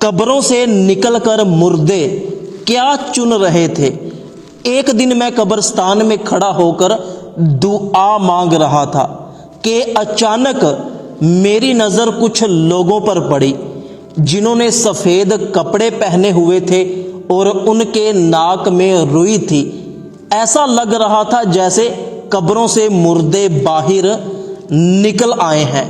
قبروں سے نکل کر مردے کیا چن رہے تھے۔ ایک دن میں قبرستان میں کھڑا ہو کر دعا مانگ رہا تھا کہ اچانک میری نظر کچھ لوگوں پر پڑی جنہوں نے سفید کپڑے پہنے ہوئے تھے اور ان کے ناک میں روئی تھی۔ ایسا لگ رہا تھا جیسے قبروں سے مردے باہر نکل آئے ہیں۔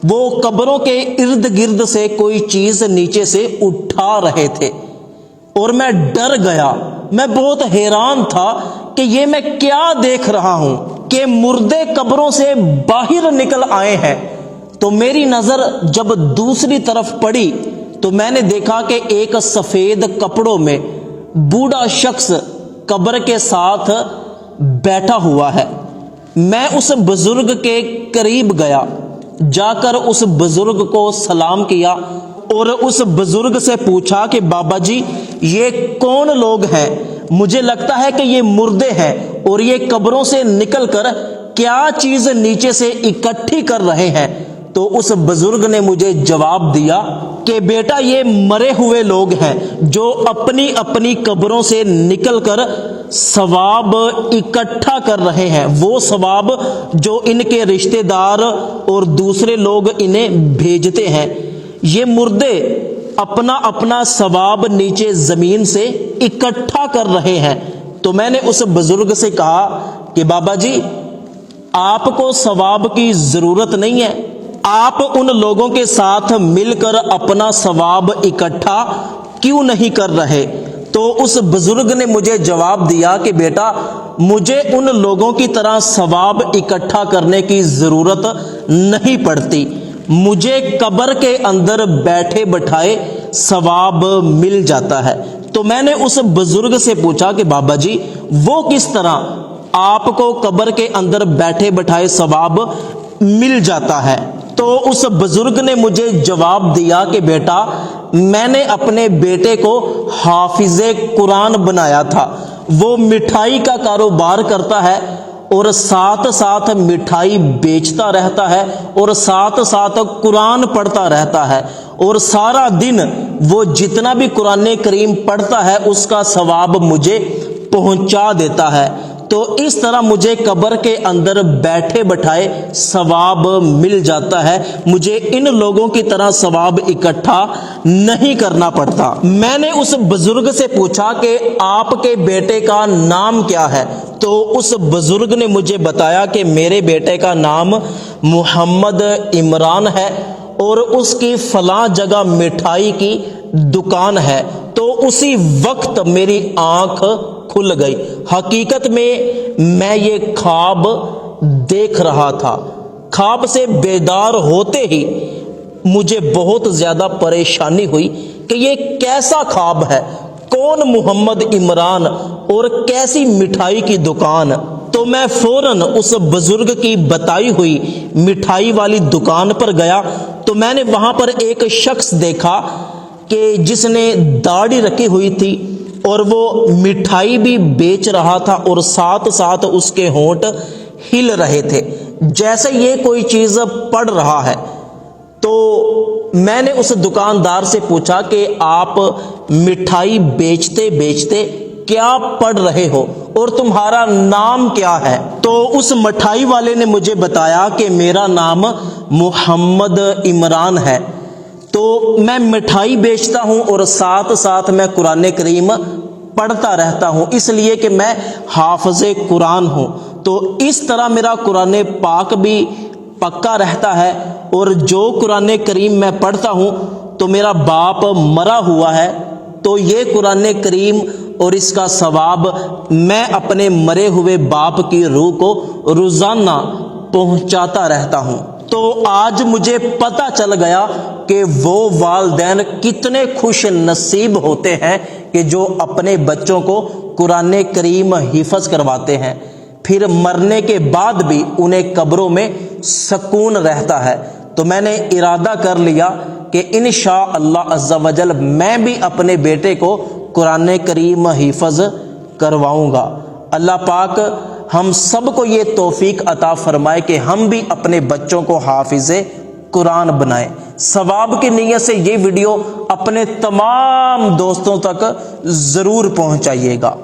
وہ قبروں کے ارد گرد سے کوئی چیز نیچے سے اٹھا رہے تھے اور میں ڈر گیا۔ میں بہت حیران تھا کہ یہ میں کیا دیکھ رہا ہوں کہ مردے قبروں سے باہر نکل آئے ہیں۔ تو میری نظر جب دوسری طرف پڑی تو میں نے دیکھا کہ ایک سفید کپڑوں میں بوڑھا شخص قبر کے ساتھ بیٹھا ہوا ہے۔ میں اس بزرگ کے قریب گیا، جا کر اس بزرگ کو سلام کیا اور اس بزرگ سے پوچھا کہ بابا جی یہ کون لوگ ہیں؟ مجھے لگتا ہے کہ یہ مردے ہیں اور یہ قبروں سے نکل کر کیا چیز نیچے سے اکٹھی کر رہے ہیں۔ تو اس بزرگ نے مجھے جواب دیا کہ بیٹا یہ مرے ہوئے لوگ ہیں جو اپنی اپنی قبروں سے نکل کر ثواب اکٹھا کر رہے ہیں، وہ ثواب جو ان کے رشتہ دار اور دوسرے لوگ انہیں بھیجتے ہیں۔ یہ مردے اپنا اپنا ثواب نیچے زمین سے اکٹھا کر رہے ہیں۔ تو میں نے اس بزرگ سے کہا کہ بابا جی آپ کو ثواب کی ضرورت نہیں ہے، آپ ان لوگوں کے ساتھ مل کر اپنا ثواب اکٹھا کیوں نہیں کر رہے؟ تو اس بزرگ نے مجھے جواب دیا کہ بیٹا مجھے ان لوگوں کی طرح ثواب اکٹھا کرنے کی ضرورت نہیں پڑتی، مجھے قبر کے اندر بیٹھے بٹھائے ثواب مل جاتا ہے۔ تو میں نے اس بزرگ سے پوچھا کہ بابا جی وہ کس طرح آپ کو قبر کے اندر بیٹھے بٹھائے ثواب مل جاتا ہے؟ تو اس بزرگ نے مجھے جواب دیا کہ بیٹا میں نے اپنے بیٹے کو حافظ قرآن بنایا تھا، وہ مٹھائی کا کاروبار کرتا ہے اور ساتھ ساتھ مٹھائی بیچتا رہتا ہے اور ساتھ ساتھ قرآن پڑھتا رہتا ہے، اور سارا دن وہ جتنا بھی قرآن کریم پڑھتا ہے اس کا ثواب مجھے پہنچا دیتا ہے۔ تو اس طرح مجھے قبر کے اندر بیٹھے بٹھائے ثواب مل جاتا ہے، مجھے ان لوگوں کی طرح ثواب اکٹھا نہیں کرنا پڑتا۔ میں نے اس بزرگ سے پوچھا کہ آپ کے بیٹے کا نام کیا ہے؟ تو اس بزرگ نے مجھے بتایا کہ میرے بیٹے کا نام محمد عمران ہے اور اس کی فلاں جگہ مٹھائی کی دکان ہے۔ تو اسی وقت میری آنکھ کھل گئی۔ حقیقت میں یہ خواب دیکھ رہا تھا۔ خواب سے بیدار ہوتے ہی مجھے بہت زیادہ پریشانی ہوئی کہ یہ کیسا خواب ہے، کون محمد عمران اور کیسی مٹھائی کی دکان؟ تو میں فوراً اس بزرگ کی بتائی ہوئی مٹھائی والی دکان پر گیا تو میں نے وہاں پر ایک شخص دیکھا کہ جس نے داڑھی رکھی ہوئی تھی اور وہ مٹھائی بھی بیچ رہا تھا اور ساتھ ساتھ اس کے ہونٹ ہل رہے تھے جیسے یہ کوئی چیز پڑھ رہا ہے۔ تو میں نے اس دکاندار سے پوچھا کہ آپ مٹھائی بیچتے بیچتے کیا پڑھ رہے ہو اور تمہارا نام کیا ہے؟ تو اس مٹھائی والے نے مجھے بتایا کہ میرا نام محمد عمران ہے، تو میں مٹھائی بیچتا ہوں اور ساتھ ساتھ میں قرآن کریم پڑھتا رہتا ہوں، اس لیے کہ میں حافظ قرآن ہوں۔ تو اس طرح میرا قرآن پاک بھی پکا رہتا ہے، اور جو قرآن کریم میں پڑھتا ہوں تو میرا باپ مرا ہوا ہے، تو یہ قرآن کریم اور اس کا ثواب میں اپنے مرے ہوئے باپ کی روح کو روزانہ پہنچاتا رہتا ہوں۔ تو آج مجھے پتہ چل گیا کہ وہ والدین کتنے خوش نصیب ہوتے ہیں کہ جو اپنے بچوں کو قرآن کریم حفظ کرواتے ہیں، پھر مرنے کے بعد بھی انہیں قبروں میں سکون رہتا ہے۔ تو میں نے ارادہ کر لیا کہ انشاءاللہ عز و جل میں بھی اپنے بیٹے کو قرآن کریم حفظ کرواؤں گا۔ اللہ پاک ہم سب کو یہ توفیق عطا فرمائے کہ ہم بھی اپنے بچوں کو حافظ قرآن بنائیں۔ ثواب کی نیت سے یہ ویڈیو اپنے تمام دوستوں تک ضرور پہنچائیے گا۔